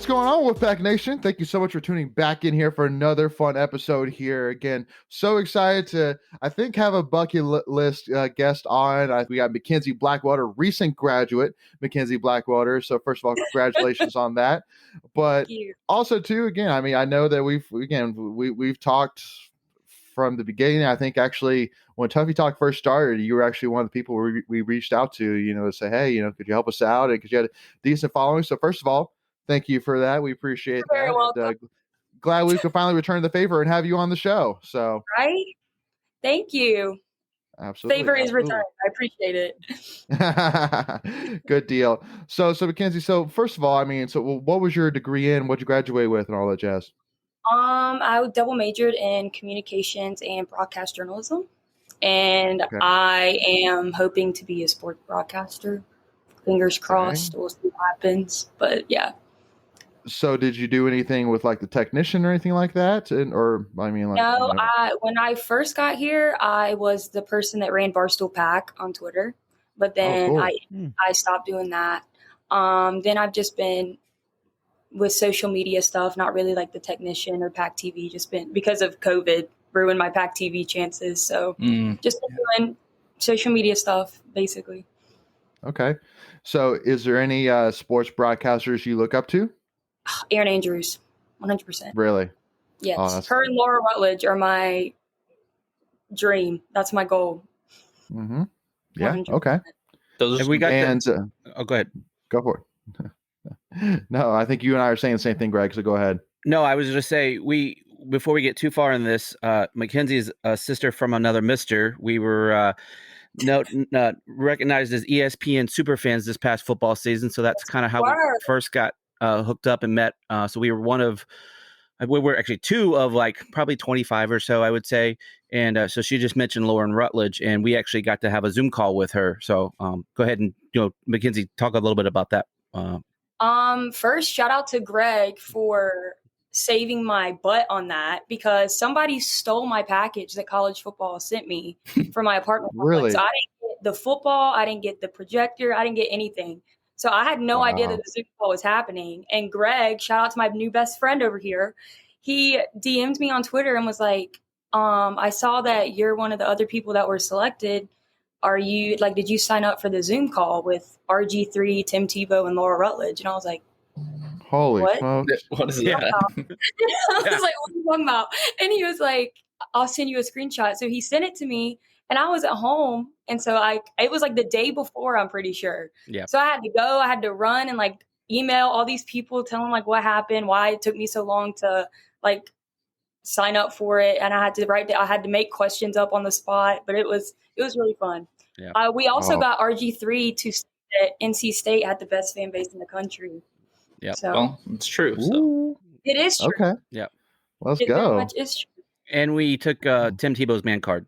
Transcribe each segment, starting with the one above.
What's going on, Wolfpack Nation? Thank you so much for tuning back in here for another fun episode here. Again, so excited to, I think, have a bucket list guest on. We got Kenzie Blackwelder, recent graduate, Kenzie Blackwelder. So first of all, congratulations on that. But also, too, again, I mean, I know that we've talked from the beginning. I think actually when Tuffy Talk first started, you were actually one of the people we reached out to, to say, hey, could you help us out? And because you had a decent following. So first of all, thank you for that. We appreciate that. Very welcome. And, glad we could finally return the favor and have you on the show. So right. Thank you. Absolutely. Favor is returned. I appreciate it. Good deal. So Kenzie, so first of all, I mean, so what was your degree in? What'd you graduate with and all that jazz? I double majored in communications and broadcast journalism. And okay. I am hoping to be a sports broadcaster. Fingers crossed. Okay. We'll see what happens. But yeah. So did you do anything with like the technician or anything like that? No, when I first got here, I was the person that ran Barstool Pack on Twitter, but then I stopped doing that. Then I've just been with social media stuff, not really like the technician or Pack TV, just been because of COVID ruined my Pack TV chances. So just been doing social media stuff basically. Okay. So is there any sports broadcasters you look up to? Erin Andrews, 100%. Really? Yes. Oh, her and Laura Rutledge are my dream. That's my goal. Mm-hmm. Yeah. 100%. Okay. Those we got. Go ahead. Go for it. No, I think you and I are saying the same thing, Greg. So go ahead. No, I was going to say before we get too far in this, Mackenzie's a sister from another mister. We were recognized as ESPN Superfans this past football season, so that's kind of how we first got hooked up and met. So we were actually two of like probably 25 or so, I would say. And so she just mentioned Lauren Rutledge, and we actually got to have a Zoom call with her. So go ahead and, Mackenzie, talk a little bit about that. First, shout out to Greg for saving my butt on that, because somebody stole my package that college football sent me for my apartment. Really? So I didn't get the football. I didn't get the projector. I didn't get anything. So I had no idea that the Super Bowl was happening. And Greg, shout out to my new best friend over here, he DM'd me on Twitter and was like, I saw that you're one of the other people that were selected. Are you did you sign up for the Zoom call with RG3, Tim Tebow, and Laura Rutledge? And I was like, holy what? Smokes. What is that? I was like, what are you talking about? And he was like, I'll send you a screenshot. So he sent it to me. And I was at home. And so it was like the day before, I'm pretty sure. Yeah. So I had to go, I had to run and like email all these people, tell them like what happened, why it took me so long to like sign up for it. And I had to make questions up on the spot, but it was really fun. Yeah. We also got RG3 to say that NC State had the best fan base in the country. Yeah. So, well, it's true. So. It is true. Okay. Yeah. Let's it go. Very much is true. And we took Tim Tebow's man card.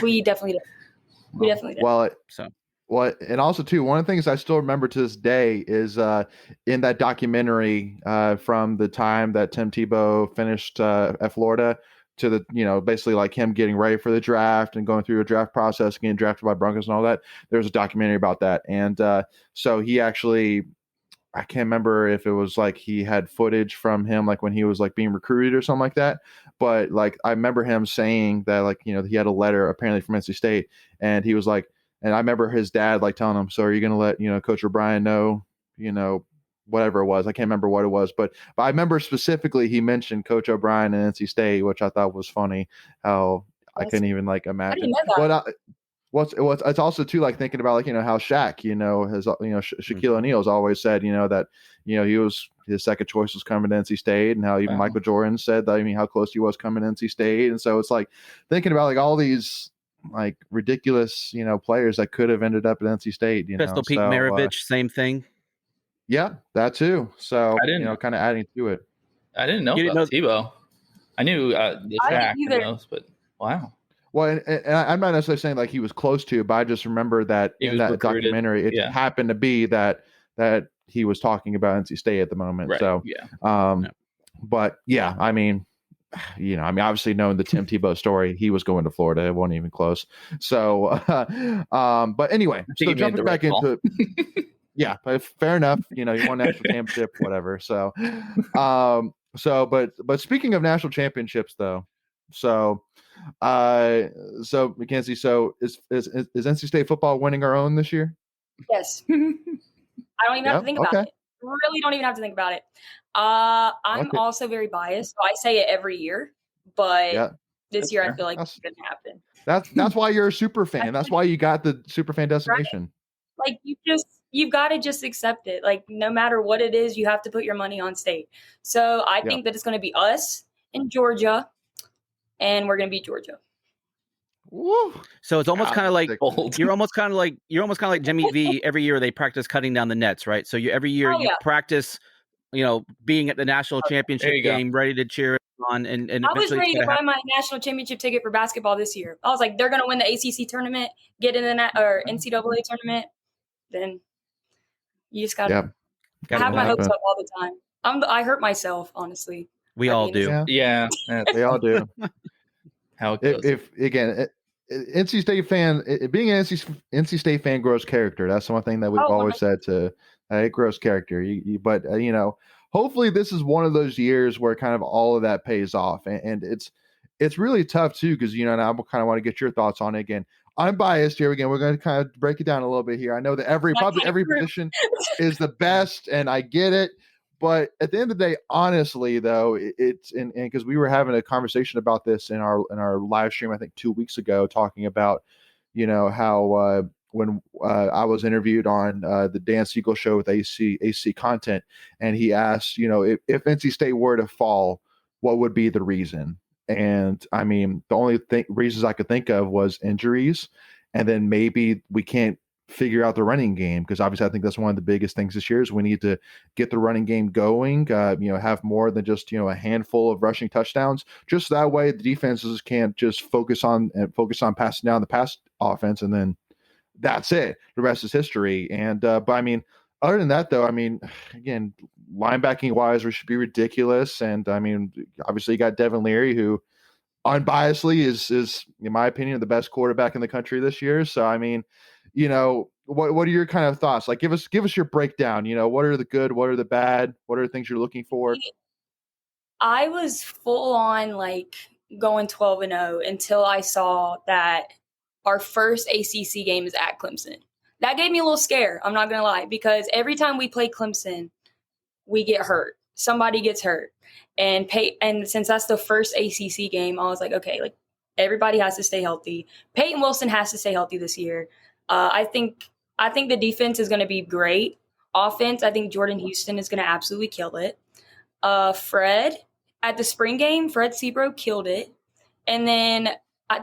We definitely did. We definitely did. Well, and also too, one of the things I still remember to this day is in that documentary from the time that Tim Tebow finished at Florida to the, basically like him getting ready for the draft and going through a draft process, getting drafted by Broncos and all that. There's a documentary about that. And so he actually, I can't remember if it was like he had footage from him, like when he was like being recruited or something like that. But like, I remember him saying that like, he had a letter apparently from NC State, and he was like, and I remember his dad like telling him, so are you going to let, Coach O'Brien know, whatever it was. I can't remember what it was, but I remember specifically he mentioned Coach O'Brien and NC State, which I thought was funny how I couldn't even like imagine. But it's also too like thinking about like how Shaq has Shaquille O'Neal has always said that he was his second choice was coming to NC State, and how even Michael Jordan said that how close he was coming to NC State. And so it's like thinking about like all these like ridiculous players that could have ended up at NC State. Pistol Pete Maravich, same thing. Yeah, that too. So kind of adding to it. I didn't know about Tebow. I knew the Shaq and those, but wow. Well, and I'm not necessarily saying like he was close to, but I just remember that in that documentary, it happened to be that he was talking about NC State at the moment. Right. So, but yeah, I mean, obviously knowing the Tim Tebow story, he was going to Florida. It wasn't even close. So, but anyway, so jumping back into Yeah, but fair enough. You won national championship, whatever. So, but speaking of national championships, though, so Mackenzie, so is NC State football winning our own this year? Yes. I don't even have to think about it. Really don't even have to think about it. I'm also very biased, so I say it every year, but this year I feel like it's going to happen. That's why you're a super fan. That's why you got the super fan designation. Right? Like you've got to just accept it. Like no matter what it is, you have to put your money on State. So I think that it's going to be us in Georgia, and we're going to beat Georgia. Woo. So it's almost kind of like you're almost kind of like Jimmy V. Every year they practice cutting down the nets, right? So every year you practice, being at the national championship game, ready to cheer on. And I was ready to buy my national championship ticket for basketball this year. I was like, they're going to win the ACC tournament, get in the or NCAA tournament. Then you just got to have my hopes up all the time. I hurt myself, honestly. We all do. Yeah, we all do. How it goes. If again. NC State fan, being an NC State fan grows character. That's one thing that we've always said it grows character. But hopefully this is one of those years where kind of all of that pays off. And it's really tough too, because, and I kind of want to get your thoughts on it again. I'm biased here again. We're going to kind of break it down a little bit here. I know that probably every position is the best, and I get it. But at the end of the day, honestly, though, it's and because we were having a conversation about this in our live stream, I think 2 weeks ago, talking about, how when I was interviewed on the Dan Siegel show with AC Content, and he asked, if NC State were to fall, what would be the reason? And I mean, the only reasons I could think of was injuries, and then maybe we can't figure out the running game, because obviously I think that's one of the biggest things this year is we need to get the running game going, have more than just a handful of rushing touchdowns, just that way the defenses can't just focus on passing down the pass offense, and then that's it, the rest is history. And but I mean, other than that, though, I mean, again, linebacking wise, we should be ridiculous. And I mean, obviously you got Devin Leary, who unbiasedly is in my opinion the best quarterback in the country this year. So I mean, what are your kind of thoughts? Like, give us your breakdown. What are the good? What are the bad? What are the things you're looking for? I was full on like going 12-0 until I saw that our first ACC game is at Clemson. That gave me a little scare. I'm not going to lie, because every time we play Clemson, we get hurt. Somebody gets hurt. And since that's the first ACC game, I was like, okay, like everybody has to stay healthy. Peyton Wilson has to stay healthy this year. I think the defense is going to be great. Offense, I think Jordan Houston is going to absolutely kill it. Fred, at the spring game, Fred Sebro killed it. And then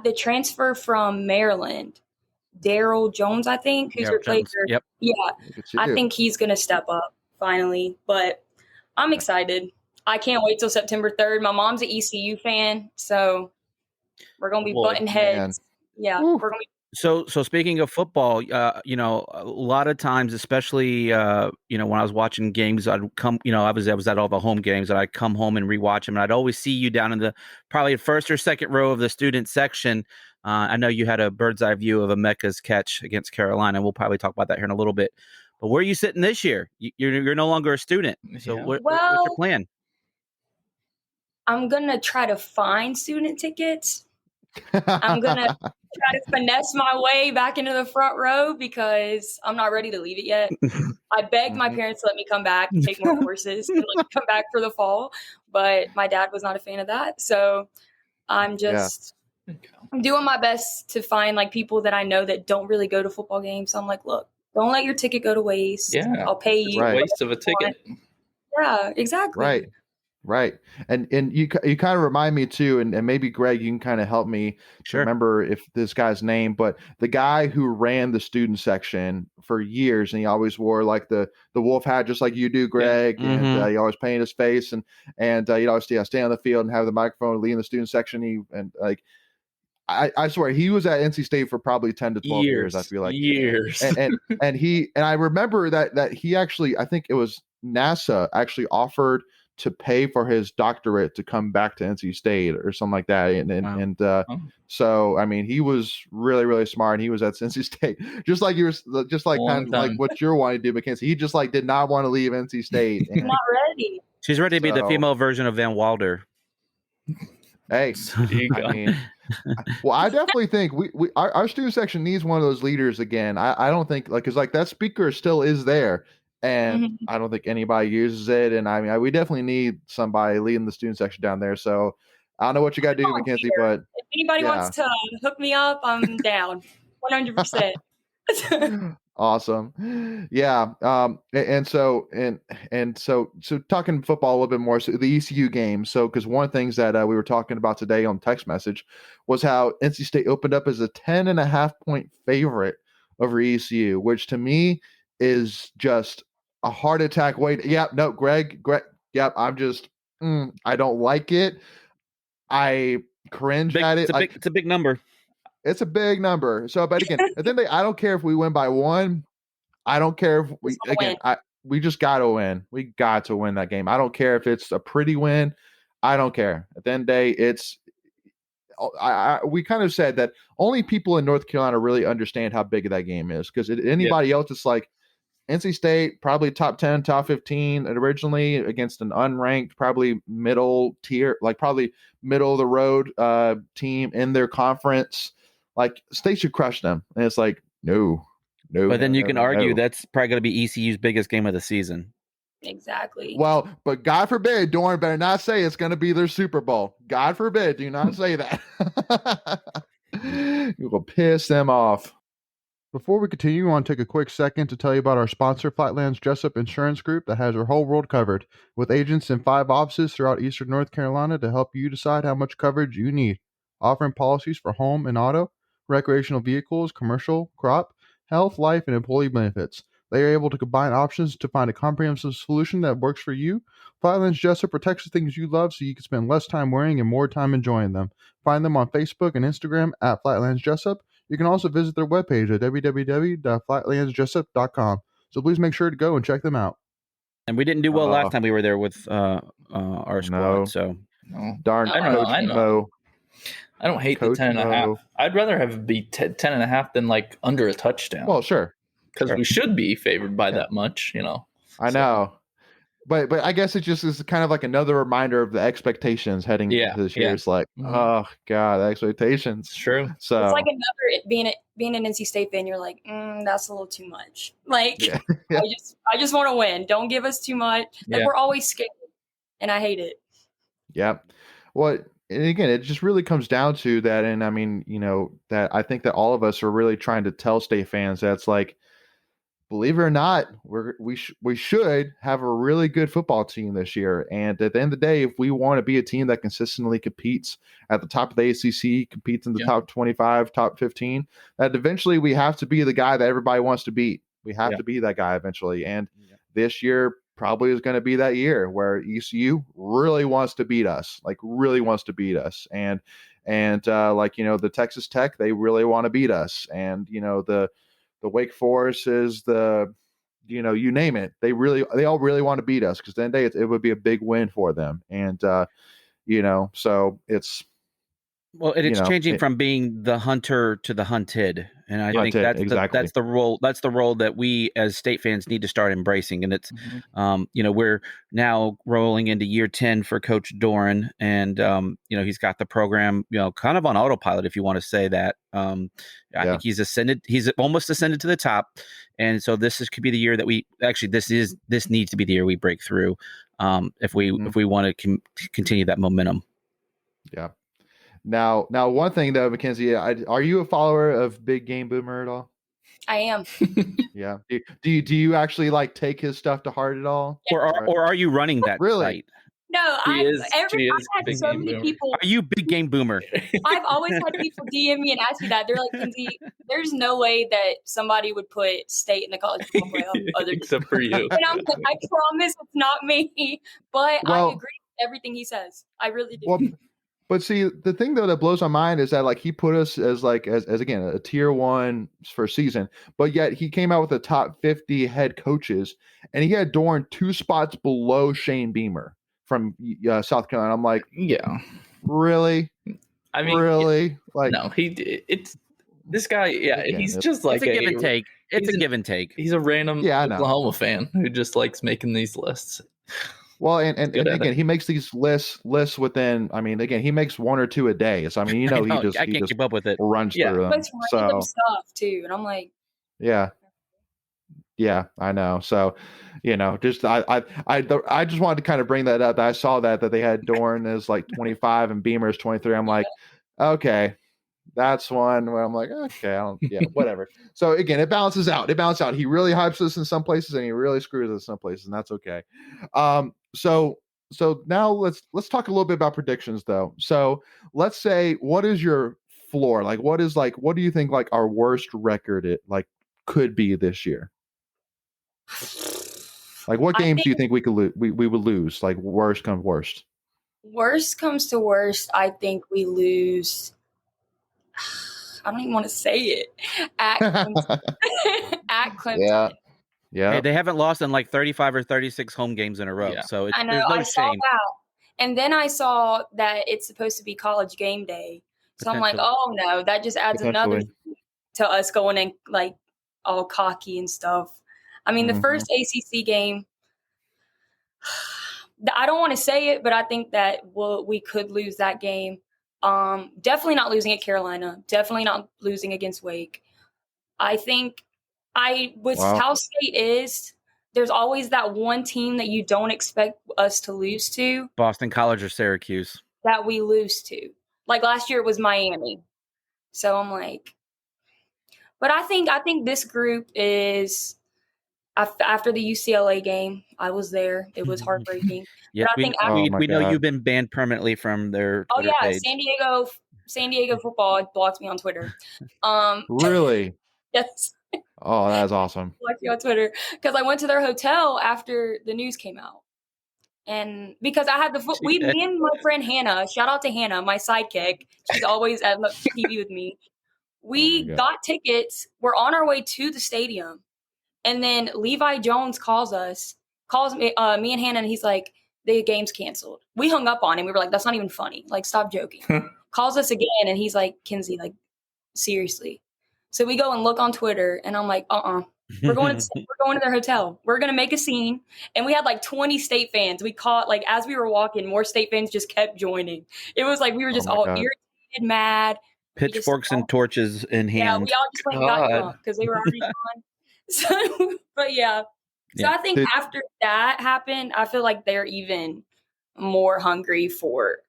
the transfer from Maryland, Daryl Jones, I think, who's replaced her. Yep. Yeah, I think he's going to step up finally. But I'm excited. I can't wait till September 3rd. My mom's an ECU fan, so we're going to be butting heads. Yeah, we're going to be. So speaking of football, a lot of times, especially, when I was watching games, I'd come, I was at all the home games, and I'd come home and rewatch them, and I'd always see you down in the probably first or second row of the student section. I know you had a bird's eye view of Emeka's catch against Carolina, and we'll probably talk about that here in a little bit. But where are you sitting this year? You're no longer a student. So what's your plan? I'm going to try to find student tickets. I'm going to try to finesse my way back into the front row because I'm not ready to leave it yet. I begged my parents to let me come back and take more courses and let me come back for the fall, but my dad was not a fan of that. So I'm just I'm doing my best to find like people that I know that don't really go to football games. So I'm like, look, don't let your ticket go to waste. Yeah, I'll pay you. Right. Waste of a ticket. Yeah, exactly. Right. And you kind of remind me too, and maybe Greg, you can kind of help me remember if this guy's name, but the guy who ran the student section for years, and he always wore like the wolf hat, just like you do, Greg, and he always painted his face, and he'd always stay on the field and have the microphone leading the student section. I swear he was at NC State for probably 10 to 12 years. I feel like years. And I remember that he actually, I think it was NASA actually offered to pay for his doctorate to come back to NC State or something like that. And so, I mean, he was really, really smart. He was at NC State, just like kind of like what you're wanting to do, Mackenzie. He just like did not want to leave NC State. And not ready. She's ready to be the female version of Van Wilder. Hey, I mean, well, I definitely think our student section needs one of those leaders again. I don't think because that speaker still is there. And I don't think anybody uses it. And I mean, we definitely need somebody leading the student section down there. So I don't know what you got to do, Mackenzie, but if anybody wants to hook me up, I'm down 100%. Awesome. Yeah. And so talking football a little bit more, so the ECU game. So, because one of the things that we were talking about today on text message was how NC State opened up as a 10.5 point favorite over ECU, which to me is just a heart attack way. Greg. Yep. I'm just, I don't like it. I cringe at it. It's a big number. It's a big number. So, but again, at the end of the day, I don't care if we win by 1. I don't care if we just got to win. We got to win that game. I don't care if it's a pretty win. I don't care. At the end of the day, we kind of said that only people in North Carolina really understand how big that game is, because anybody else, it's like NC State, probably top 10, top 15 originally against an unranked, probably middle tier, like probably middle of the road team in their conference. Like, State should crush them. And it's like, no. But then you can argue that's probably going to be ECU's biggest game of the season. Exactly. Well, but God forbid, Doran better not say it's going to be their Super Bowl. God forbid, do not say that. You will piss them off. Before we continue, I want to take a quick second to tell you about our sponsor, Flatlands Jessup Insurance Group, that has your whole world covered, with agents in 5 offices throughout eastern North Carolina to help you decide how much coverage you need. Offering policies for home and auto, recreational vehicles, commercial, crop, health, life, and employee benefits. They are able to combine options to find a comprehensive solution that works for you. Flatlands Jessup protects the things you love so you can spend less time worrying and more time enjoying them. Find them on Facebook and Instagram at Flatlands Jessup. You can also visit their webpage at www.flatlandsjessup.com. So please make sure to go and check them out. And we didn't do well last time we were there with our squad. So darn, I know. I don't hate Coach the 10.5. I'd rather have it be 10.5 than like under a touchdown. Well, sure. Because we should be favored by that much, I know. But I guess it just is kind of like another reminder of the expectations heading into this year. It's like, oh God, the expectations. True. So it's like another being an NC State fan. You're like, that's a little too much. Like, I just want to win. Don't give us too much. Like, we're always scared, and I hate it. Yeah. Well, and again, it just really comes down to that. And I mean, that I think that all of us are really trying to tell State fans that's like, believe it or not, we should have a really good football team this year. And at the end of the day, if we want to be a team that consistently competes at the top of the ACC, competes in the top 25, top 15, that eventually we have to be the guy that everybody wants to beat. We have to be that guy eventually. And this year probably is going to be that year where ECU really wants to beat us, And the Texas Tech, they really want to beat us. And, the Wake Forest is you name it. They all really want to beat us, because then it would be a big win for them. And, so it's. Well, it's changing from being the hunter to the hunted. And I think that's the role. That's the role that we as State fans need to start embracing. And it's, we're now rolling into year 10 for Coach Doran, and he's got the program, kind of on autopilot, if you want to say that. I think he's ascended. He's almost ascended to the top, and so could be the year that this needs to be the year we break through, if we want to continue that momentum. Yeah. Now, one thing though, Mackenzie, are you a follower of Big Game Boomer at all? I am. Yeah. Do you actually take his stuff to heart at all? Or are you running that site? No, I've had so many people. Are you Big Game Boomer? I've always had people DM me and ask me that. They're like, Kenzie, there's no way that somebody would put State in the college football playoff except for you. And I'm like, I promise it's not me. But I agree with everything he says. I really do. Well, but see, the thing though that blows my mind is that he put us as again a tier 1 for season, but yet he came out with the top 50 head coaches, and he had Doran 2 spots below Shane Beamer. from South Carolina. I'm like, yeah, really? I mean, really? Like, no, it's this guy. Yeah, again, he's just like it's a give and take. It's a give and take. He's a random Oklahoma fan who just likes making these lists. Well, and again, he makes these lists within. I mean, again, he makes one or two a day. So I mean, I can't keep up with it. Runs through them. It's random stuff too, and I'm like, yeah, I know. So, just I just wanted to kind of bring that up. I saw that they had Dorn as like 25 and Beamer as 23. I'm like, okay, that's one where I'm like, okay, whatever. So again, it balances out. He really hypes us in some places and he really screws us in some places, and that's okay. So now let's talk a little bit about predictions though. So let's say, what is your floor? Like, what do you think like our worst record could be this year? Like, what games do you think we could we would lose? Like, worst comes worst. Worst comes to worst, I think we lose. I don't even want to say it. At Clemson. At Clemson. Yeah. Hey, they haven't lost in like 35 or 36 home games in a row. Yeah. So I know. There's no I saw shame. that. And then I saw that it's supposed to be college game day. So I'm like, oh no, that just adds another to us going in like all cocky and stuff. I mean, the first ACC game, I don't want to say it, but I think that we could lose that game. Definitely not losing at Carolina. Definitely not losing against Wake. I think how State is, there's always that one team that you don't expect us to lose to. Boston College or Syracuse. That we lose to. Like last year it was Miami. So I'm like, but I think this group is, after the UCLA game, I was there. It was heartbreaking. Yeah, we know you've been banned permanently from their Twitter page. San Diego football blocked me on Twitter. Really? Yes. Oh, that's awesome. Blocked me on Twitter because I went to their hotel after the news came out, and because I had me and my friend Hannah. Shout out to Hannah, my sidekick. She's always at TV with me. We got tickets. We're on our way to the stadium. And then Levi Jones calls me and Hannah, and he's like, the game's canceled. We hung up on him. We were like, that's not even funny. Like, stop joking. Calls us again, and he's like, Kenzie, like, seriously. So we go and look on Twitter, and I'm like, we're going to their hotel. We're going to make a scene. And we had like 20 State fans. We caught, like, as we were walking, more State fans just kept joining. It was like we were just all irritated, mad. Pitchforks and torches in hand. Yeah, we all just went and got drunk because they were already gone. So, but I think after that happened, I feel like they're even more hungry for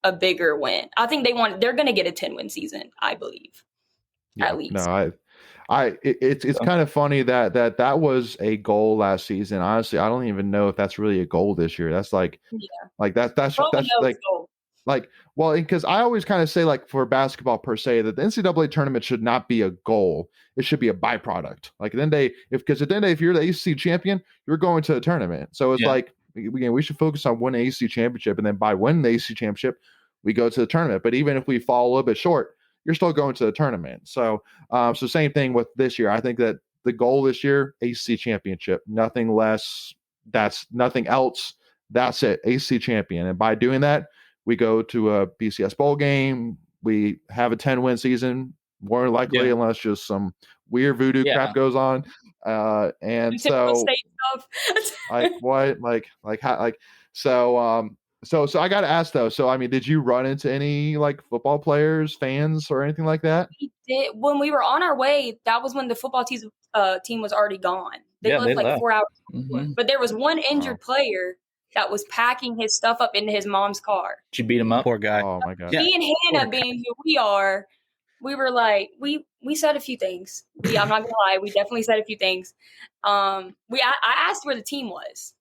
a bigger win. I think they're going to get a 10-win season, I believe, at least. No, it's kind of funny that was a goal last season. Honestly, I don't even know if that's really a goal this year. That's like that's like, well, because I always kind of say, like, for basketball per se, that the NCAA tournament should not be a goal. It should be a byproduct. Like, at the end of the day, if you're the ACC champion, you're going to a tournament. So it's like, we should focus on winning the ACC championship, and then by winning the ACC championship, we go to the tournament. But even if we fall a little bit short, you're still going to the tournament. So, so same thing with this year. I think that the goal this year, ACC championship, nothing less. That's nothing else. That's it, ACC champion. And by doing that, we go to a BCS bowl game. We have a 10-win season, more likely, unless just some weird voodoo crap goes on. And so, so I got to ask though. So I mean, did you run into any like football players, fans, or anything like that? We did. When we were on our way, that was when the football team was already gone. They left 4 hours. Mm-hmm. But there was one injured player that was packing his stuff up into his mom's car. She beat him up? Poor guy. Oh, my God. Me and Hannah, being who we are, we were like, we said a few things. I'm not going to lie. We definitely said a few things. I asked where the team was.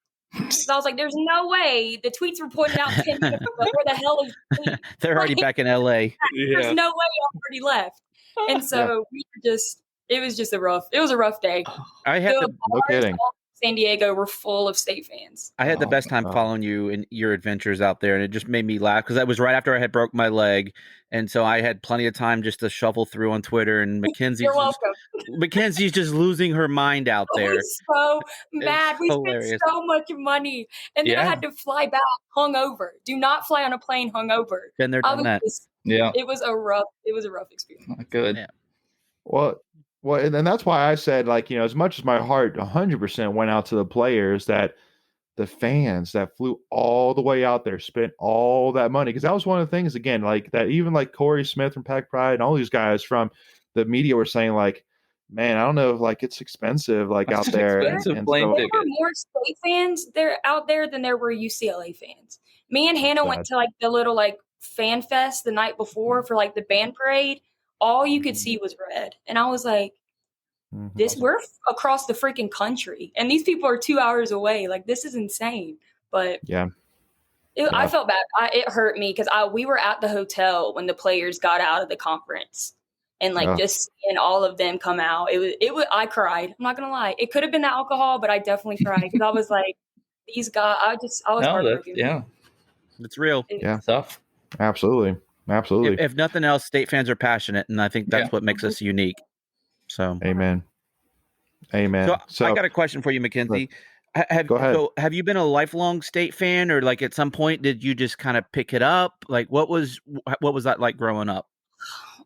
So I was like, there's no way. The tweets were pointing out 10 minutes ago. Where the hell is the team? They're already back in L.A. There's no way y'all already left. And so we were just – it was a rough day. I had no kidding. San Diego were full of State fans. I had the best time following you and your adventures out there, and it just made me laugh because that was right after I had broke my leg, and so I had plenty of time just to shuffle through on Twitter. And Mackenzie's just losing her mind out there. I was so mad. We spent so much money, and then I had to fly back hungover. Do not fly on a plane hungover. Been there, done that. It was a rough experience. Not good. Yeah. Well, and that's why I said, like, as much as my heart 100% went out to the players, that the fans that flew all the way out there spent all that money, because that was one of the things, again, like that, even like Corey Smith from Pack Pride and all these guys from the media were saying, like, man, I don't know if like it's expensive, like out there. Expensive plane ticket. There were more State fans there out there than there were UCLA fans. Me and Hannah went to like the little like fan fest the night before for like the band parade. All you could see was red. And I was like, we're across the freaking country. And these people are 2 hours away. Like, this is insane. But I felt bad. It hurt me because we were at the hotel when the players got out of the conference. And like just seeing all of them come out, I cried. I'm not going to lie. It could have been the alcohol, but I definitely cried because I was like, these guys, I was heartbroken. It's real. Yeah. Tough. Absolutely. If nothing else, State fans are passionate, and I think that's what makes us unique. So, amen. So I got a question for you, Mackenzie. Go ahead. So have you been a lifelong State fan, or like at some point did you just kind of pick it up? Like, what was that like growing up?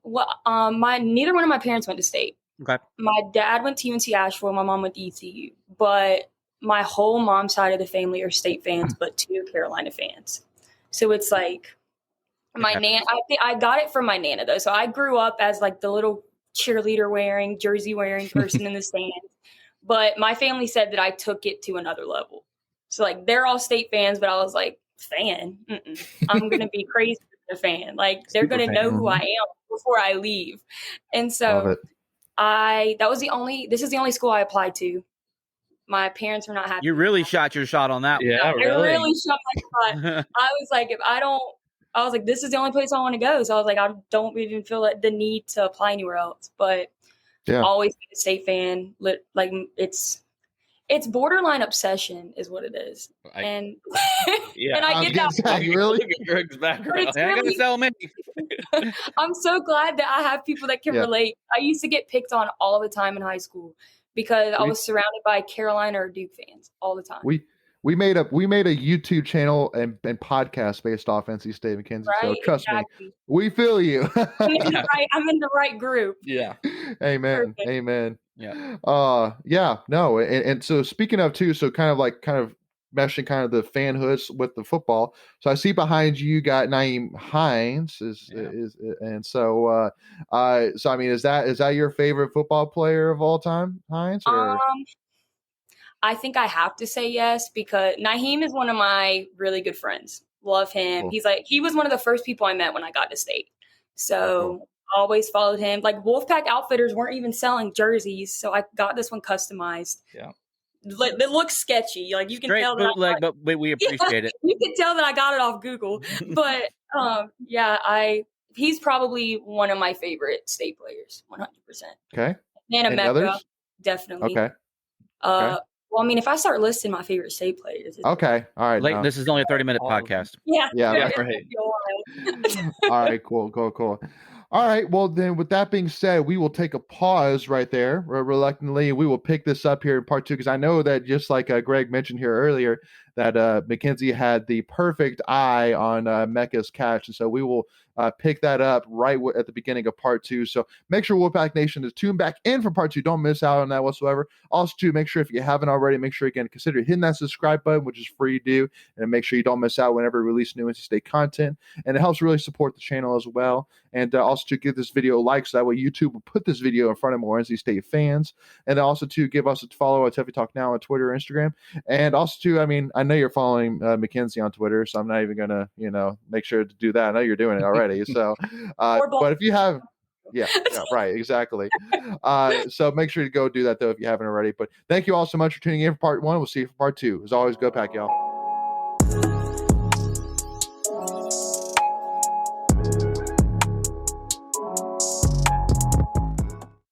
Well, neither one of my parents went to State. Okay. My dad went to UNC Asheville. My mom went to ECU. But my whole mom's side of the family are State fans, but 2 Carolina fans. So it's like. My Nana, I got it from my Nana though. So I grew up as like the little cheerleader jersey wearing person in the stands. But my family said that I took it to another level. So like they're all State fans, but I was like, fan? I'm going to be crazy for a fan. Like they're going to know who I am before I leave. And so this is the only school I applied to. My parents were not happy. You really shot your shot on that one. Yeah, I really shot my shot. I was like, this is the only place I want to go. So I was like, I don't even feel like the need to apply anywhere else. But always been a State fan. Like it's borderline obsession is what it is. And I get that. Really? Look at Greg's background. I gotta sell me. I'm so glad that I have people that can relate. I used to get picked on all the time in high school because I was surrounded by Carolina or Duke fans all the time. We made a YouTube channel and podcast based off NC State, Mackenzie. Right, so trust me, we feel you. I'm in the right group. Yeah. Amen. Perfect. Amen. Yeah. No. And so speaking of too, so kind of meshing kind of the fanhoods with the football. So I see behind you got Nyheim Hines and so I mean, is that your favorite football player of all time, Hines? Or? I think I have to say yes because Nyheim is one of my really good friends. Love him. Cool. He was one of the first people I met when I got to State. So I always followed him. Like Wolfpack Outfitters weren't even selling jerseys. So I got this one customized. Yeah. It looks sketchy. Like you can tell that but we appreciate it. You can tell that I got it off Google. But he's probably one of my favorite State players, 100%. Okay. And Mecca, definitely. Okay. Well, I mean, if I start listing my favorite State players. Okay. All right. This is only a 30-minute podcast. Yeah. Right. All right. Cool. All right. Well, then with that being said, we will take a pause right there. Reluctantly, we will pick this up here in part 2 because I know that just like Greg mentioned here earlier, that Mackenzie had the perfect eye on Mecca's catch. And so we will pick that up right at the beginning of part 2. So make sure Wolfpack Nation is tuned back in for part 2. Don't miss out on that whatsoever. Also, too, make sure if you haven't already, make sure you can consider hitting that subscribe button, which is free to do. And make sure you don't miss out whenever we release new NC State content. And it helps really support the channel as well. And also to give this video a like so that way YouTube will put this video in front of more NC State fans. And also to give us a follow at Tuffy Talk Now on Twitter or Instagram. And also to, I mean, I know you're following Mackenzie on Twitter, so I'm not even going to, make sure to do that. I know you're doing it already. So, but if you have, yeah, right, exactly. So make sure to go do that though if you haven't already. But thank you all so much for tuning in for part 1. We'll see you for part 2. As always, go Pack, y'all.